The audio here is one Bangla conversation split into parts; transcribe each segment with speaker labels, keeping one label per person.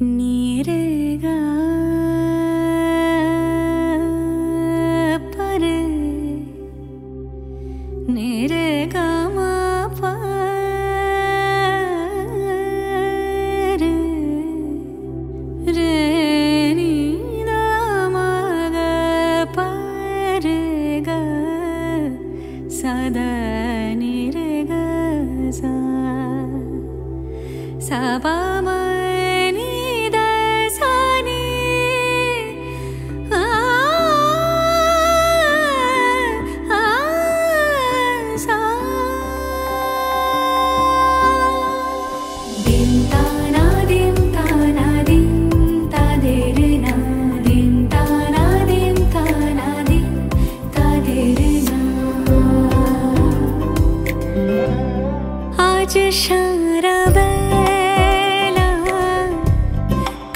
Speaker 1: नीरेगा परे नीरेगा मा परे रे नी दा मा गा परे गा सदा नीरेगा सा सा पा मा সারা বেলা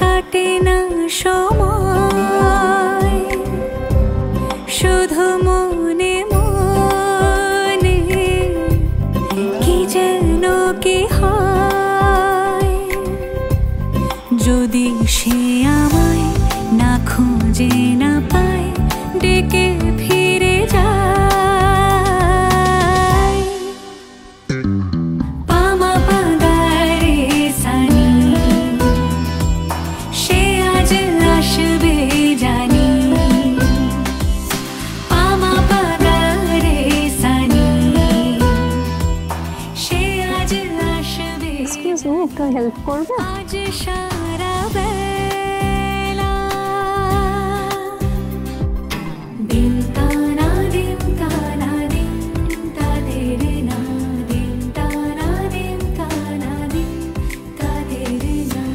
Speaker 1: কাটে না সময় শুধু মনে মনে কি যেন কি হয় যদি সে আমায় না খুঁজে না পায় ডেকে ফিরে যায়
Speaker 2: একটু হেল্প করবে?
Speaker 1: আজ সারা বেলা দিন তানা দিন তানা দিন তাদের না দিন তানা দিন তানা দিন তাদের না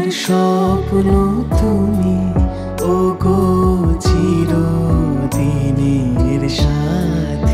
Speaker 3: স্বপ্ন তুমি ওগো চিরদিনের সাথী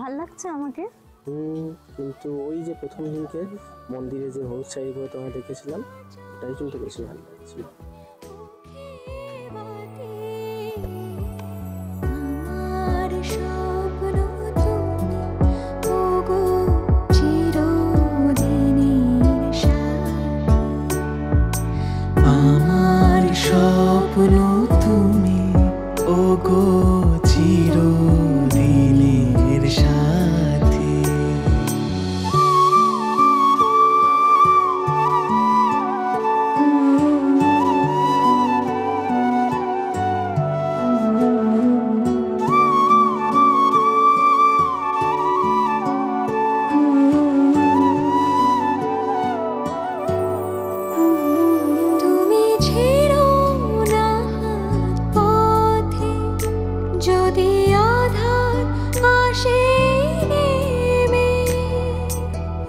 Speaker 2: ভাল লাগছে আমাকে
Speaker 4: কিন্তু ওই যে প্রথম দিনকে মন্দিরে যে হলুদ শাড়ি পরে তোমায় দেখেছিলাম ওটাই কিন্তু বেশি ভালো লাগছিল।
Speaker 3: আমার স্বপ্ন তুমি ওগো চিরদিনের সাথী।
Speaker 1: ছেড়ো না হাত পথে, যদি আধার আসে নেমে।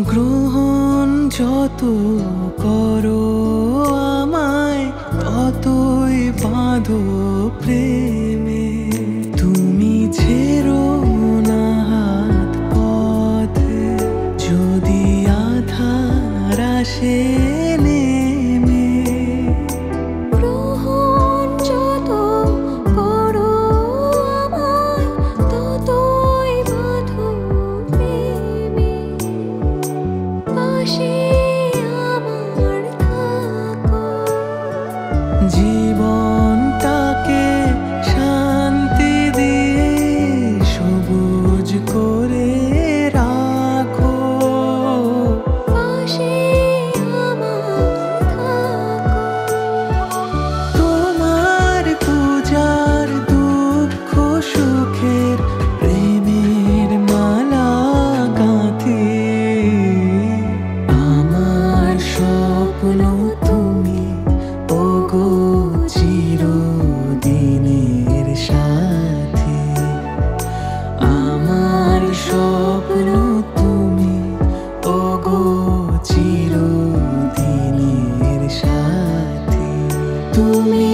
Speaker 3: গ্রহণ যত করো আমায়, ততই বাঁধো প্রেমে। তুমি ছেড়ো না হাত পথে, যদি আধার আসে নেমে।
Speaker 1: গ্রহণ যত করো আমায়, ততই বাঁধো প্রেমে। পাশে আমার থাকো,
Speaker 3: জীবনটাকে শান্তি দিয়ে সবুজ করে রাখো।
Speaker 1: পাশে আমার থাকো।
Speaker 3: তোমার পূজার দুঃখ সুখের প্রেমের মালা গাঁথি। আমার স্বপ্ন তুমি, ওগো চিরদিনের সাথী। আমার স্বপ্ন তুমি, ওগো চিরদিনের সাথী। তুমি